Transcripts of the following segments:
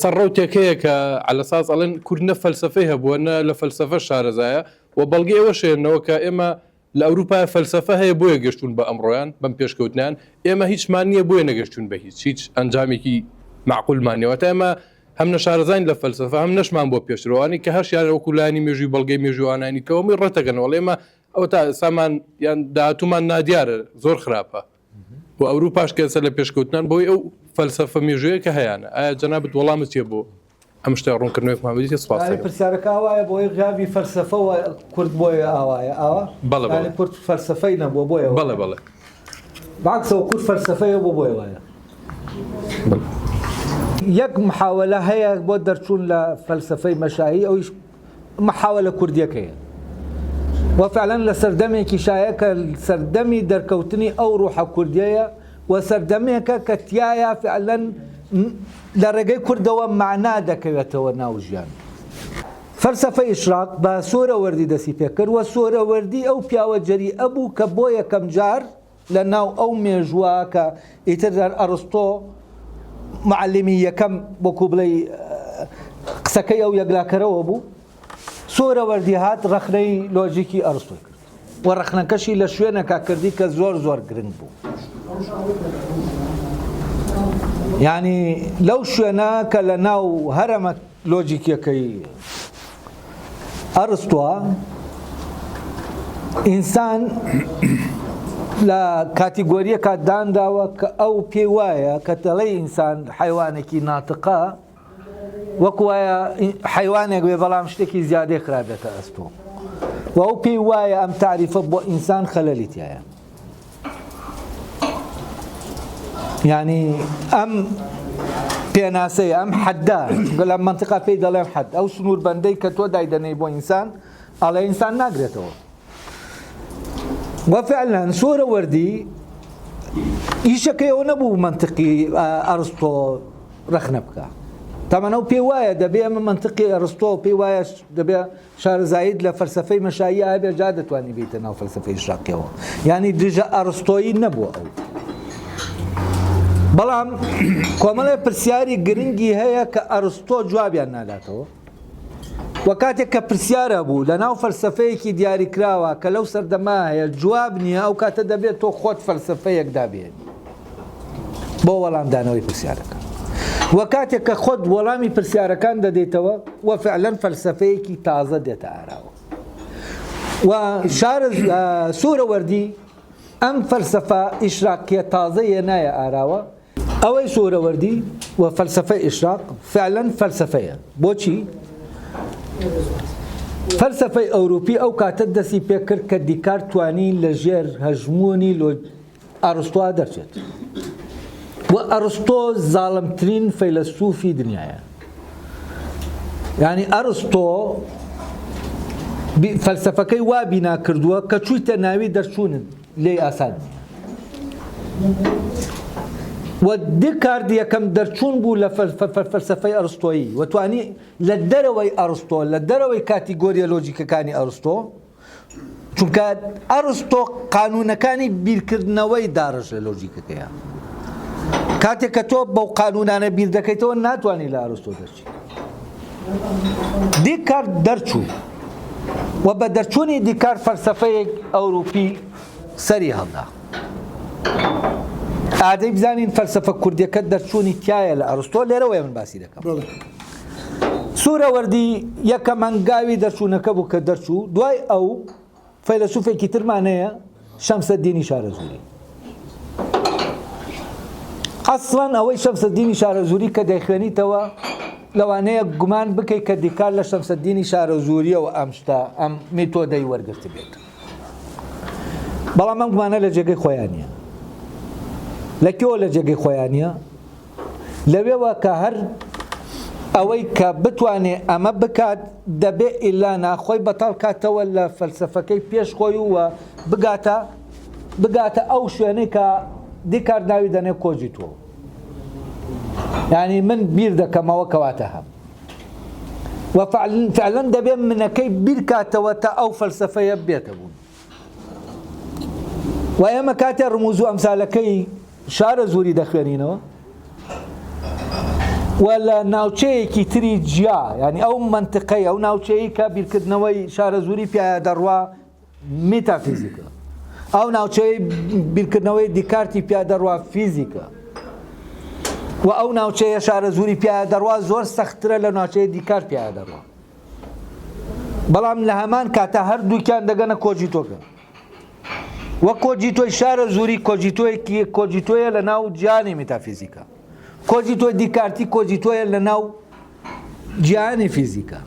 سەرڕەوتێک هەیە کە على ساس ئەڵێن کورد فەلسفەی هەبووە نە لە فەلسفە شارەزایە و بەڵگەی ئەوە شێنەوە کە ئێمە لە ئەوروپا فەلسفە هەیە بۆیە گەشتون بە ئەمڕۆیان بەم پێشکەوتنیان ئێمە هیچمان نییە بۆیە نەگەشتون بە هیچ ئەنجامێکی معقولمانەوە تا ئێمە هەم نە شارەزاین لە فەلسفە هەم نەشمان بۆ پێشڕەوانی کە هەشیان وەکولانی مێژووی بەڵگەی مێژوانانی کەوەمی ڕەتەگەنەوە ئێمە ئەو تا سامان یان داهاتوومان نادیارە زۆر خراپە و ئەوروپاش کەسە لە پێشکەوتنان بۆی ئەو فەلسفە مێژوەیە کە هەیەە ئایا جەنابەت وەڵامت چیە بۆ ئەم شتە ڕوونکردنەوەی محەممەدی سپاس پرسیارەکە ئاوایە بۆی غیابی فەلسفەوە کورد بۆیە ئاوایە ئاوا بەڵێ کورد فەلسفەی نەبووە بۆیە بەڵێ باکسەوە کورد فەلسفەیە بۆ بۆیە وایە یەک محاولە هەیە بۆ دەرچوون لە فەلسفەی مەشایی ئەویش محاولە کوردیەکەیە وفعلا لە سەردەمێکی شایە کە سەردەمی دەرکەوتنی ئەو ڕوحە کوردیەیە و سەردەمێکە کە تایە فعلا لە ڕێگەی کوردەوە معنا دەکەوێتەوە ناو ژیان فەلسفەی ئیشراق بە سۆرەوەردی دەستی پێکرد و سۆرەوەردی ئەو پیاوە جەری ئەبوو کە بۆ یەکەم جار لە ناو ئەو مێژووە کە ئیتر ئەرستۆ معلمی یەکەم بۆکو بڵێ قسەکەی ئەو یەکلاکەرەوە بوو سۆرەوەردی هات ڕەخنەی لۆجیکی ئەرستۆی کرد و ڕەخنەکەشی لە شوێنەکە کردی کە زۆر گرنگ بوو یعنی لەو شوێنە کە لە ناو هەرەمە لۆجیکیەکەی ئەرستۆە ئینسان لە کاتیگۆریەکە دانراوە کە ئەو پێی وایە کە دەڵێ ئینسان حیوانێکی ناتقە وەکو وایە حیوانێک بێ بەڵام شتێکی زیادەی خراپێتە ئەستۆ و ئەو پێی وایە ئەم تعریفە بۆ ئینسان خەلەلی تایە یعنی ئەم پێناسەیە ئەم حەددا لە منتیقا پێی دەڵێم حەد ئەو سنوور بەندەی کە تۆ دایدەنەی بۆ ئینسان ئەڵێ ئینسان ناگرێتەوە وفعلا سۆرەوەردی ئیشەکەیەوە نەبوو منتیقی ئەرستۆ ڕەخنە بکە تامان ئەو پێی وایە دەبێ ئەمە منتیقی ئەرستۆ پێی وایە دەبێ شارەزایید لە فەلسفەی مەشایی ئابێ جا دەتوانی بیتە ناو فەلسفەی ئیشراقیەوە یعنی دژە ئەرستۆیی نەبووە ئەو بەڵام کۆمەڵێ پرسیاری گرنگی هەیە کە ئەرستۆ جوابیان ناداتەوە و کاتێک کە پرسیارە بوو لە ناو فەلسفەیەکی دیاریکراوە کە لەو سەردەما هەیە جواب نییە ئەو کاتە دەبێت تۆ خۆت فەلسفەیەک دابێت بۆ وەڵامدانەوەی پرسیارەکە و کاتێک کە خۆت وەڵامی پرسیارەکان دەدەیتەوە و فعلا فەلسفەیەکی تازە دێتە ئاراوە و سۆرەوەردی ئەم فەلسفە ئیشراقیە تازەیە نایە ئاراوە ئەوەی سۆرەوەردی و فەلسفەی ئیشراق فعلا فەلسفەیە بۆچی؟ فەلسفەی ئەوروپی ئەو کاتە دەستی پێکرد کە دیکار توانی لە ژێر هەژمۆنی ئەرستۆ دەرچێت و ئەرستۆ زاڵمترین فەیلسوفی دنیاە یعنی ئەرستۆ فەلسفەکەی وا بینا کردووە کە چوویتە ناوی دەرچوونن لێی ئاسان و دیکارد یەکەم دەرچوون بوو لە فەلسفەی ئەرستۆیی و توانی لە دەرەوەی ئەرستۆ لە دەرەوەی کاتیگۆریە لۆجیکەکانی ئەرستۆ چونکە ئەرستۆ قانونەکانی بیرکردنەوەی داڕژ لە لۆجیکەکەیە کاتێک کە تۆ بەو قانونانە بیر دەکەیتەوە ناتوانانی لە ئەرستۆ دەرچی دیکارد دەرچوو و بە دەرچوونی دیکارد فەلسفەیەک ئەوروپی سەری هەڵدا ئادەی بزانین فەلسفە کوردیەکە دەرچوونی تایە لە ئەرستۆ لێرەوەی من باسی دەکەم سۆرەوەردی یەکەم هەنگاوی دەرچوونەکە بوو کە دەرچوو دوای ئەو فەیلسوفێکی ترمانەیە شەمسەددینی شارەزووری ئەسڵەن ئەوەی شەمسەددینی شارەزووری کە دەیخوێنیتەوە لەوانەیە گومان بکەیت کە دیکار لە شەمسەددینی شارەزووریەوە ئەم شتە ئەم میتۆدەی وەرگرت بێت بەڵام ئەم گومانە لە جێگەی خۆیانە لەکێوە لە جێگەی خۆیانە لەوێوە کە هەر ئەوەی کە بتوانێ ئەمە بکات دەبێ ئیلا ناخۆی بەتاڵ کاتەوە لە فەلسفەکەی پێش خۆی و بگاتە ئەو شوێنەی کە دیکار ناوی دەنێ کۆجی تۆ یعنی من بیر دەکەمەوە کەواتە هەم و فعلا دەبێ منەکەی بیر کاتەوە تا ئەو فەلسفەیە بێتە بوون و ئێمە کاتێ ڕموز و ئەمسالەکەی شارەزووری دەخوێنینەوە ولا ناوچەیەکی تری جیا یعنی ئەو منطقەی ئەو ناوچەیە کە بیرکردنەوەی شارەزووری پیاە دەڕوا مێتافیزیکە، ئەو ناوچەی بیرکردنەوەی دیکارتی پیا دەڕوا فیزیکە، و ئەو ناوچەیە شارەزووری پیاە دەڕوا زۆر سەختترە لە ناوچەیە دیکار پیاە دەڕوا. بەڵام لە هەمان کاتە هەردووکیان دەگەنە کۆجیتۆکە، وە کۆجیتۆی شارەزووری کۆجیتۆیە لە ناو جیهانی مێتافیزیکە، کۆجیتۆی دیکارتی کۆجیتۆیە لە ناو جیهانی فیزیکە.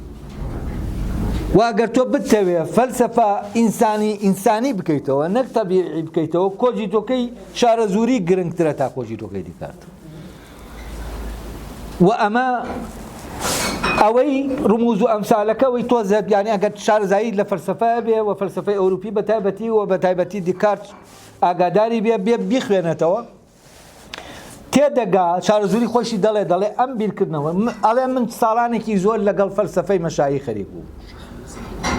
واگەر تۆ بتەوێ فەلسەفە ئینسانی بکەیتەوە نەک تەبیعی بکەیتەوە، کۆجیتۆکەی شارەزووری گرنگترە تا کۆجیتۆکەی دیکارت. و ئەمە ئەوەی ڕموز و ئەمسالەکەەوەی تۆزە یانی ئەگەر شارەزایی لە فەلسەفە بێ و فەلسەفەی ئەوروپی بەتایبەتی و بەتایبەتی دیکارت ئاگاداری بێ بیخوێنێتەوە، تێدەگا شارەزووری خۆشی دەڵێ ئەم بیرکردنەوە ئەڵێ من ساڵانێکی زۆر لەگەڵ فەلسەفەی مەشایی خەریک بوو،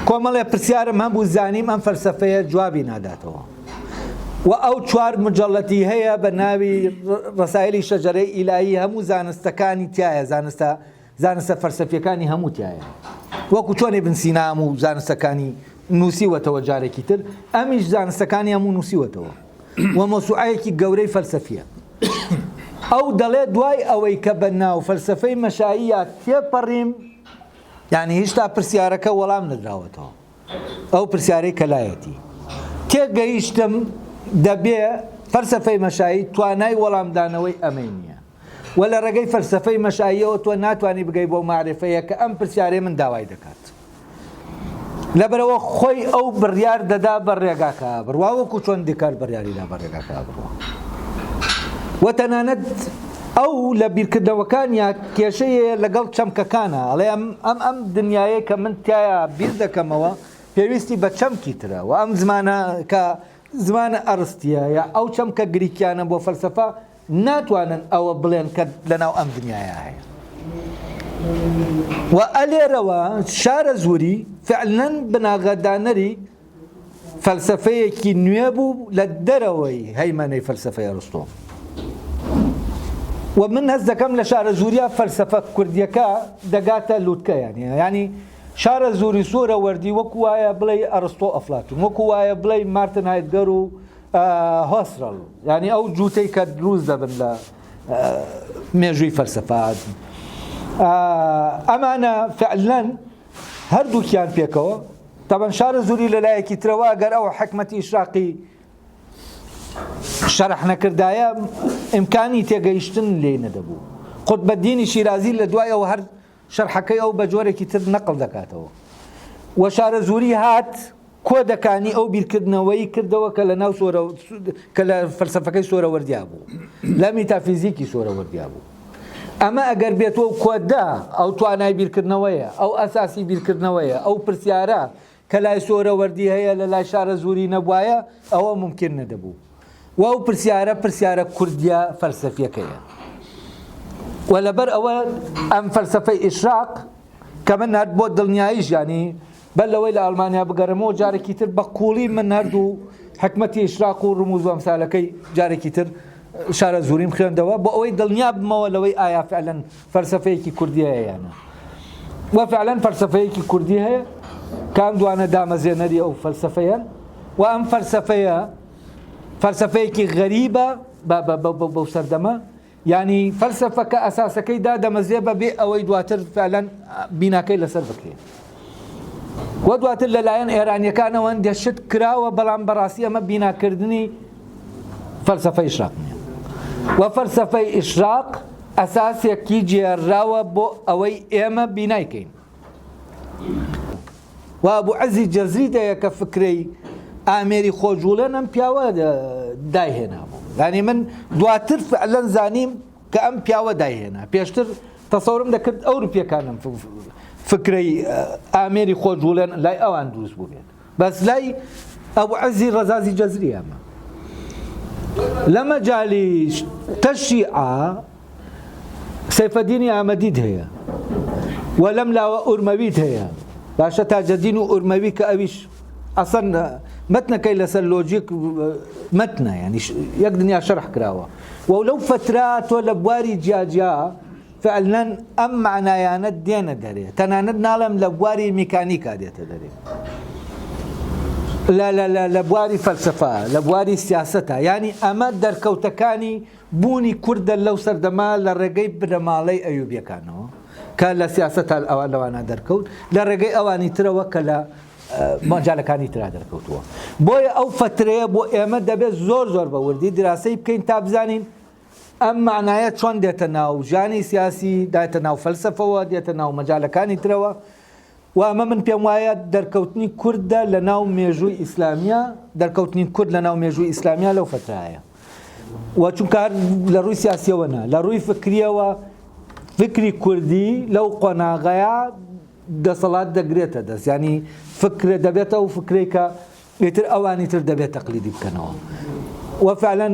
کۆمەڵێ پرسیارم هەبوو زانیم ئەم فەلسەفەیە جوابی ناداتەوە، و ئەو 4 مجەڵەتی هەیە بە ناوی ڕسایلی شەجەرەی ئیلاهی، هەموو زانستەکانی تایە، زانستە فەلسەفیەکانی هەموو تایە، وەکو چۆن ئیبن سینا و زانستەکانی نووسیوەتەوە جارێکی تر، ئەمیش زانستەکانی هەموو نووسیوەتەوە و مۆسوعەیەکی گەورەی فەلسەفیە. ئەو دەڵێ دوای ئەوەی کە بە ناو فەلسەفەی مەشاییە تێپەڕیم، یعنی هێشتا پرسیارەکە وەڵام نەدراوەتەوە، ئەو پرسیارەی کەلایەتی تێگەیشتم دەبێ فەلسەفەی مەشایی توانای وەڵامدانەوەی ئەمەی نییە، و لە ڕێگەی فەلسەفەی مەشاییەوە تۆ ناتوانانی بگەی بۆ معرفەیە کە ئەم پرسیارەی من داوای دەکات، لەبەرەوە خۆی ئەو بڕیار دەدا بە ڕێگاکە بڕوا، وەکو چۆن دیکار بڕیاریدا بە ڕێگاکە بڕوا. و تەنانەت ئەو لە بیرکردنەوەکانیا کێشەیە لەگەڵ چەمکەکانە، ئەڵێ ئەم دنیاە کە من تایە بیر دەکەمەوە پێویستی بە چەمکی ترە، و ئەم زمانە کە زمانە ئەرستیە یا ئەو چەمکە گریکیانە بۆ فەلسەفە ناتوانن ئەوە بڵێن کە لەناو ئەم دنیاە هەیە. و ئەلێرەوە شارەزووری فعلەن بناغەدانەری فەلسەفەیەکی نوێ بوو لە دەرەوەی هەیمەنەی فەلسەفەی ئەرستۆ. و من هەست دەکەم لە شارەزووریە فەلسەفە کوردیەکە دەگاتە لووتکە، ینی شارەزووری سۆرە وەردی وەکو وایە بڵێ ئەرستۆ ئەفلاتون، وەکو وایە بڵێ مارتن هایدگەر و هۆسرەڵ، ینی ئەو جووتەی کە دروست دەبن لە مێژووی فەلسەفات. ئەمانە فعلەن هەردووکیان پێکەوە. تەبەن شارەزووری لەلایەکی ترەوە ئەگەر ئەو حکمەتی ئیشراقی شەرح نەکردایە ئیمکانی تێگەیشتن لێ نەدەبوو. قوتبەدینی شیرازی لە دوایەوە هەر شەرحەکەی ئەو بە جۆرێکی تر نەقڵ دەکاتەوە، و شارەزووری هات کۆدەکانی ئەو بیرکردنەوەی کردەوە کە لە ناو کە لە فەلسەفەکەی سۆرەوەردیا بوو، لە میتافیزیکی سۆرەوەردیا بوو. ئەمە ئەگەر بێتەوە کۆدا ئەو توانای بیرکردنەوەیە، ئەو ئەساسی بیرکردنەوەیە، ئەو پرسیارە کە لای سۆرەوەردی هەیە لە لای شارەزووری نەبوایە ئەوە ممکن نەدەبوو. و ئەو پرسیارە کوردیە فەلسەفیەکەیە. و لەبەر ئەوە ئەم فەلسەفەی ئیشراق کە من هەر بۆ دڵنیاییش ینی بەر لەوەی لە ئەڵمانیا بگەڕمەوە جارێکی تر بە قوڵی من هەردوو حکمەتی ئیشراق و ڕموز و ئەمسالەکەی جارێکی تر شارەزووریم خوێندەوە بۆ ئەوەی دڵنیا بمەوە لەوەی ئایا فعلەن فەلسەفەیەکی کوردی هەیە یانە. و فعلەن فەلسەفەیەکی کوردی هەیە کام دوانە دامەزێنەری ئەو فەلسەفەیە، و ئەم فەلسەفەیەکی غەریبە بەو سەردەمە، ینی فەلسەفەکە ئەساسەکەی دادەمەزێ بەبێ ئەوەی دواتر فعلەن بیناکەی لەسەر بکرێت. و دواتر لەلایەن ئێرانیەکانەوە دەشت کراوە، بەڵام بەڕاستی ئەمە بیناکردنی فەلسەفەی ئیشراق نیە. و فەلسەفەی ئیشراق ئەساسێکی جێراوە بۆ ئەوەی ئێمە بینایکەین. و ئەبوو عەزی جەزری دەیە کە فکرەی ئامێری خۆجوڵێن ئەم پیاوە دایهێنابوو، ینی من دواتر فعلەن زانیم کە ئەم پیاوە دایهێنا. پێشتر تەسەورم دەکرد ئەوروپیەکانم فکرەی ئامێری خۆجوڵێن لای ئەوان دروست بوو بێت، بەس لای ئەبوو عەزی ڕەزازی جەزری ئەمە لە مەجالی تەشیعە سەیفەدینی ئامەدید هەیە، و لەم لاوە ئورمەوید هەیە، باشە تاجەدین و ئورمەوی کە ئەویش ئەسەن مەتنەکەی لەسەر لۆجیک مەتنە، ینی یەک دنیا شەرح کراوە. و لەو فترە تۆ لە بواری جیاجیا فعلا ئەم معنایانە دێنە دەرێ تەنانەت ناڵم لە بواری میکانیکا دێتە دەرێ لە بواری فەلسەفە لە بواری سیاسەتە ینی ئەمە دەرکەوتەکانی بوونی کوردە لەو سەردەما لە ڕێگەی برەماڵەی ئەیوبیەکانەوە کە لە سیاسەتە لەوانە دەرکەوت لە ڕێگەی ئەوانی ترەوە کە لە ماجالەکانی ترا دەرکەوتووە بۆیە ئەو فترەیە بۆ ئێمە دەبێت زۆر بە وردی دراسی بکەین تا بزانین ئەم معنایە چۆن دێتە ناو ژانی سیاسی دایتە ناو فەلسەفەوە دێتە ناو مەجالەکانی ترەوە و ئەمە من پێم وایە دەرکەوتنی کوردە لە ناو مێژووی ئیسلامیە دەرکەوتنی کورد لە ناو مێژووی ئیسلامیە لەو فترایە و چونکە لە ڕووی سیاسیەوەنا لە ڕووی فکریەوە فکری کوردی لەو قۆناغەیە دەسەڵات دەگرێتە دەست ینی فکرە دەبێتە و فکرەی کە ئێتر ئەوانی تر دەبێت تەقلیدی بکەنەوە وفعلا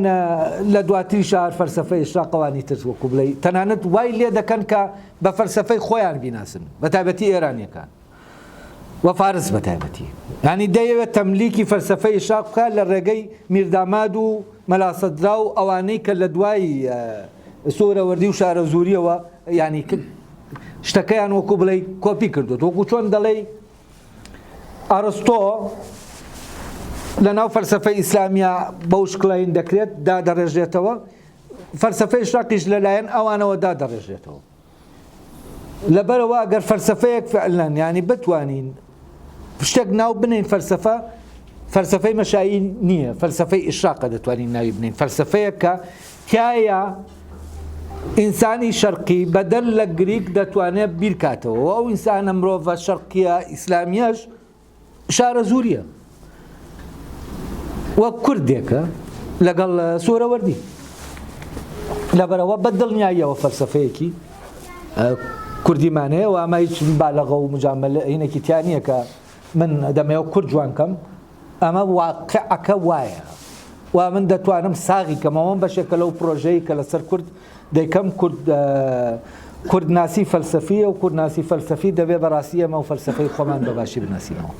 لە دواتری شار فەلسەفەی ئشراقەوانی تر وەکو بڵێ تەنانەت وای لێ دەکەن کە بە فەلسەفەی خۆیان بیناسن بە تایبەتی ئێرانیەکان و فارس بە تایبەتی ینی دەیەوێت تەملیکی فەلسەفەی ئشراق بکات لە ڕێگەی میرداماد و مەلاسەدرا و ئەوانەی کە لە دوای سۆرەوەردی و شارە زوریەوە ینی شتەکەیان وەکو بڵێ کۆپی کردوت وەکو چۆن دەڵێ ئەرستۆ لە ناو فەلسەفەی ئیسلامیە بەو شکڵین دەکرێت دادەڕێژێتەوە فەلسەفەی ئشراقیش لەلایەن ئەوانەوە دادەڕێژێتەوە لەبەرەوە ئەگەر فەلسەفەیەک فعلەن ینی بتوانین شتێک ناو بنین فەلسەفەی مەشایی نییە فەلسەفەی ئشراقە دەتوانین ناوی بنین فەلسەفەیە کە تایە ئینسانی شەرقی بەدەل لە گریک دەتوانێت بیرکاتەوە و ئەو ئینسانە مرۆڤە شەرقیە ئیسلامیەش شارە زوریە وە کوردێکە لەگەڵ سۆرەوەردی لەبەرەوە بەدڵنیاییەوە فەلسەفەیەکی کوردیمانەیە و ئەمە هیچ بالەغە و مجاملە هینێکی تیانیە کە من دەمەوە کورد جوانکەم ئەمە واقعەکە وایە و من دەتوانم ساغی کەمەوەم بەشێکە لەو پرۆژەی کە لەسەر کورد دەیکەم کوردناسی فەلسەفیە و کوردناسی فەلسەفی دەبێ بەڕاستی ئەمە و فەلسەفەی خۆمان بەباشی بناسیینەوە.